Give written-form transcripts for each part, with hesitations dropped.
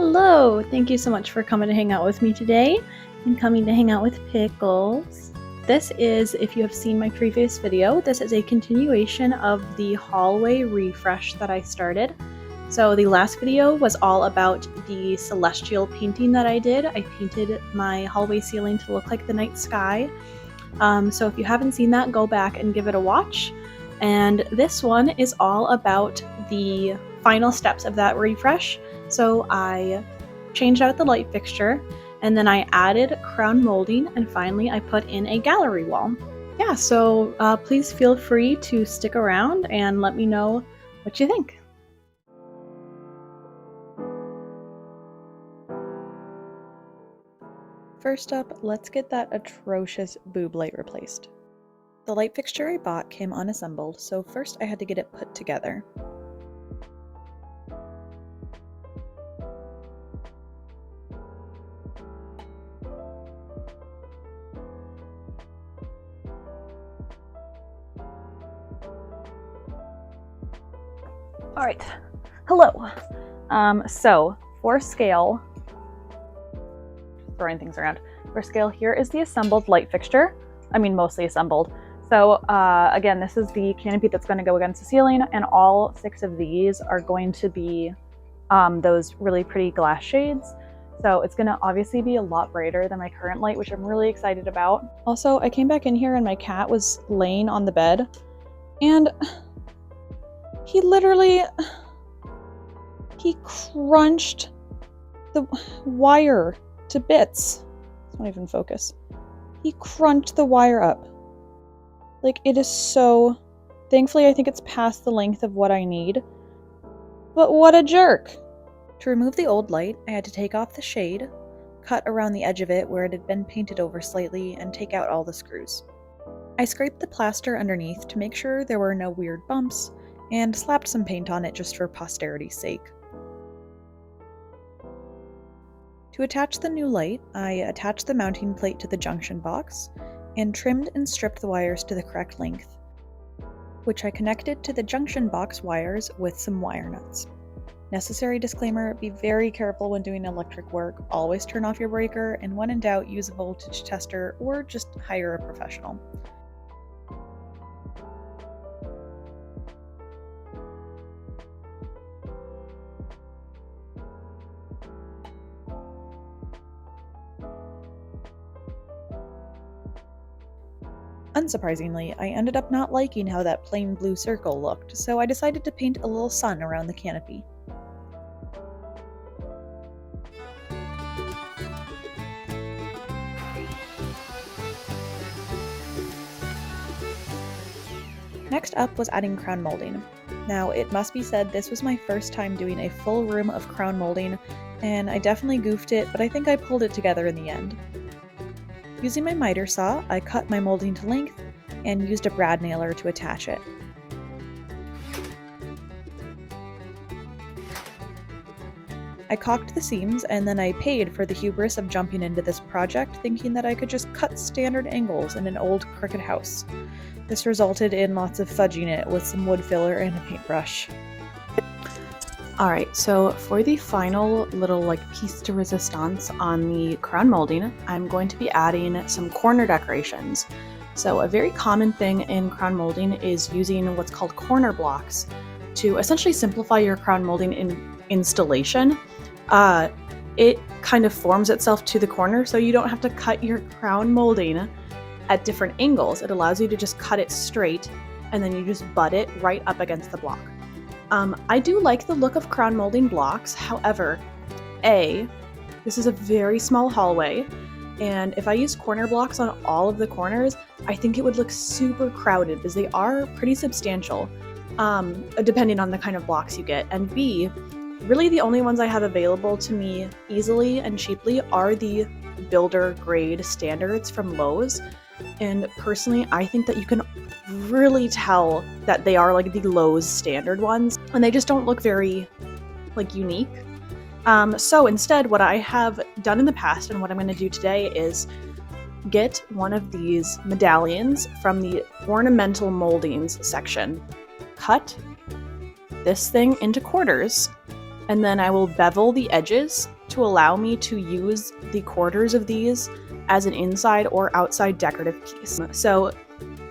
Hello! Thank you so much for coming to hang out with me today and coming to hang out with Pickles. This is, if you have seen my previous video, this is a continuation of the hallway refresh that I started. So the last video was all about the celestial painting that I did. I painted my hallway ceiling to look like the night sky. So if you haven't seen that, go back and give it a watch. And this one is all about the final steps of that refresh. So I changed out the light fixture, and then I added crown molding, and finally I put in a gallery wall. Yeah, so please feel free to stick around and let me know what you think. First up, let's get that atrocious boob light replaced. The light fixture I bought came unassembled, so first I had to get it put together. Alright, hello! So, for scale, throwing things around. For scale, here is the assembled light fixture. I mean, mostly assembled. So again, this is the canopy that's going to go against the ceiling, and all 6 of these are going to be those really pretty glass shades. So it's going to obviously be a lot brighter than my current light, which I'm really excited about. Also, I came back in here and my cat was laying on the bed, and he crunched the wire to bits. It won't even focus. He crunched the wire up. Like, it is so... Thankfully, I think it's past the length of what I need. But what a jerk! To remove the old light, I had to take off the shade, cut around the edge of it where it had been painted over slightly, and take out all the screws. I scraped the plaster underneath to make sure there were no weird bumps, and slapped some paint on it just for posterity's sake. To attach the new light, I attached the mounting plate to the junction box, and trimmed and stripped the wires to the correct length, which I connected to the junction box wires with some wire nuts. Necessary disclaimer, be very careful when doing electric work, always turn off your breaker, and when in doubt, use a voltage tester or just hire a professional. Unsurprisingly, I ended up not liking how that plain blue circle looked, so I decided to paint a little sun around the canopy. Next up was adding crown molding. Now, it must be said this was my first time doing a full room of crown molding, and I definitely goofed it, but I think I pulled it together in the end. Using my miter saw, I cut my molding to length and used a brad nailer to attach it. I caulked the seams, and then I paid for the hubris of jumping into this project thinking that I could just cut standard angles in an old crooked house. This resulted in lots of fudging it with some wood filler and a paintbrush. Alright, so for the final little piece de resistance on the crown molding, I'm going to be adding some corner decorations. So a very common thing in crown molding is using what's called corner blocks to essentially simplify your crown molding installation. It kind of forms itself to the corner, so you don't have to cut your crown molding at different angles. It allows you to just cut it straight, and then you just butt it right up against the block. I do like the look of crown molding blocks, however, this is a very small hallway, and if I used corner blocks on all of the corners, I think it would look super crowded because they are pretty substantial, depending on the kind of blocks you get. And B, really the only ones I have available to me easily and cheaply are the builder grade standards from Lowe's. And personally, I think that you can really tell that they are the Lowe's standard ones, and they just don't look very unique. So instead, what I have done in the past and what I'm going to do today is get one of these medallions from the ornamental moldings section, cut this thing into quarters, and then I will bevel the edges to allow me to use the quarters of these as an inside or outside decorative piece. So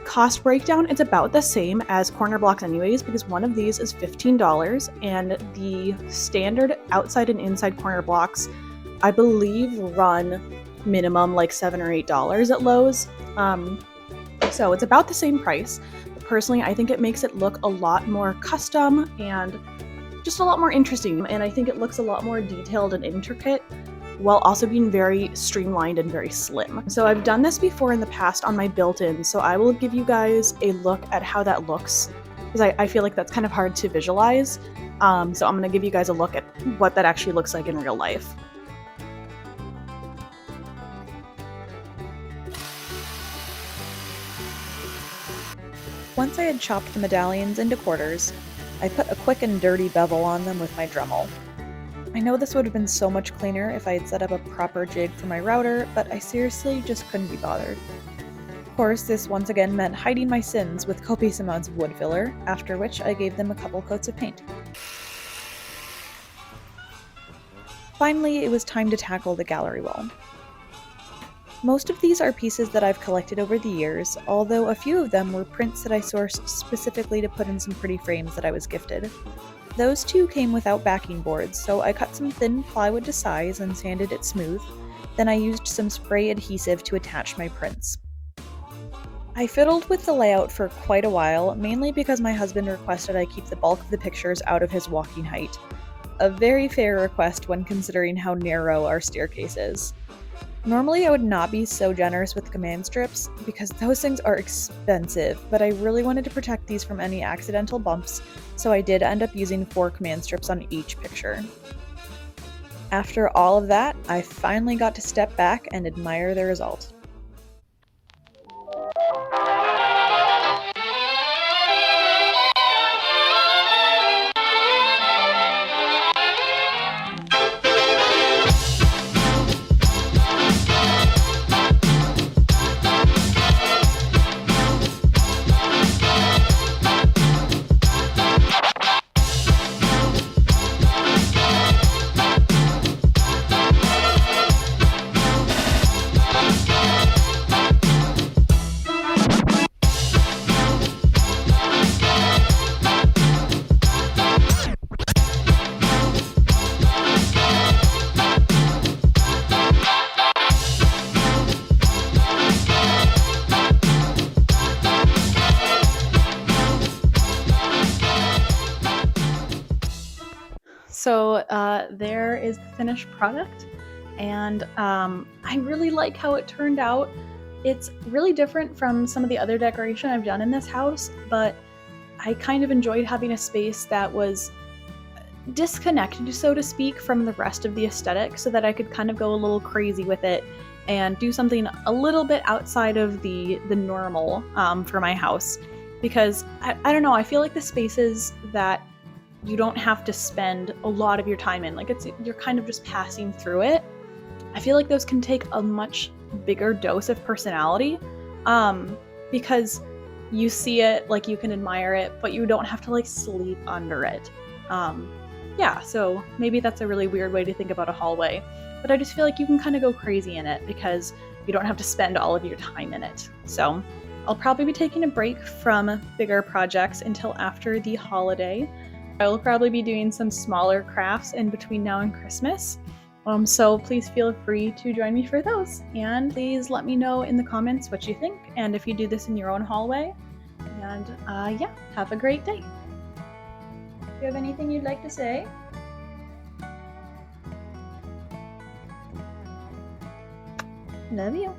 cost breakdown, it's about the same as corner blocks anyways, because one of these is $15 and the standard outside and inside corner blocks, I believe, run minimum like $7 or $8 at Lowe's. So it's about the same price. But personally, I think it makes it look a lot more custom and just a lot more interesting, and I think it looks a lot more detailed and intricate while also being very streamlined and very slim. So I've done this before in the past on my built-in, so I will give you guys a look at how that looks, because I feel like that's kind of hard to visualize. So I'm going to give you guys a look at what that actually looks like in real life. Once I had chopped the medallions into quarters, I put a quick and dirty bevel on them with my Dremel. I know this would have been so much cleaner if I had set up a proper jig for my router, but I seriously just couldn't be bothered. Of course, this once again meant hiding my sins with copious amounts of wood filler, after which I gave them a couple coats of paint. Finally, it was time to tackle the gallery wall. Most of these are pieces that I've collected over the years, although a few of them were prints that I sourced specifically to put in some pretty frames that I was gifted. Those two came without backing boards, so I cut some thin plywood to size and sanded it smooth. Then I used some spray adhesive to attach my prints. I fiddled with the layout for quite a while, mainly because my husband requested I keep the bulk of the pictures out of his walking height. A very fair request when considering how narrow our staircase is. Normally I would not be so generous with command strips because those things are expensive, but I really wanted to protect these from any accidental bumps, so I did end up using 4 command strips on each picture. After all of that, I finally got to step back and admire the result. So there is the finished product, and I really like how it turned out. It's really different from some of the other decoration I've done in this house, but I kind of enjoyed having a space that was disconnected, so to speak, from the rest of the aesthetic, so that I could kind of go a little crazy with it and do something a little bit outside of the normal for my house. Because I don't know, I feel like the spaces that you don't have to spend a lot of your time in, like you're kind of just passing through it, I feel like those can take a much bigger dose of personality, because you see it, like you can admire it, but you don't have to like sleep under it. Yeah, so maybe that's a really weird way to think about a hallway, but I just feel like you can kind of go crazy in it because you don't have to spend all of your time in it. So I'll probably be taking a break from bigger projects until after the holiday. I will probably be doing some smaller crafts in between now and Christmas. So please feel free to join me for those. And please let me know in the comments what you think and if you do this in your own hallway. And yeah, have a great day. Do you have anything you'd like to say? Love you.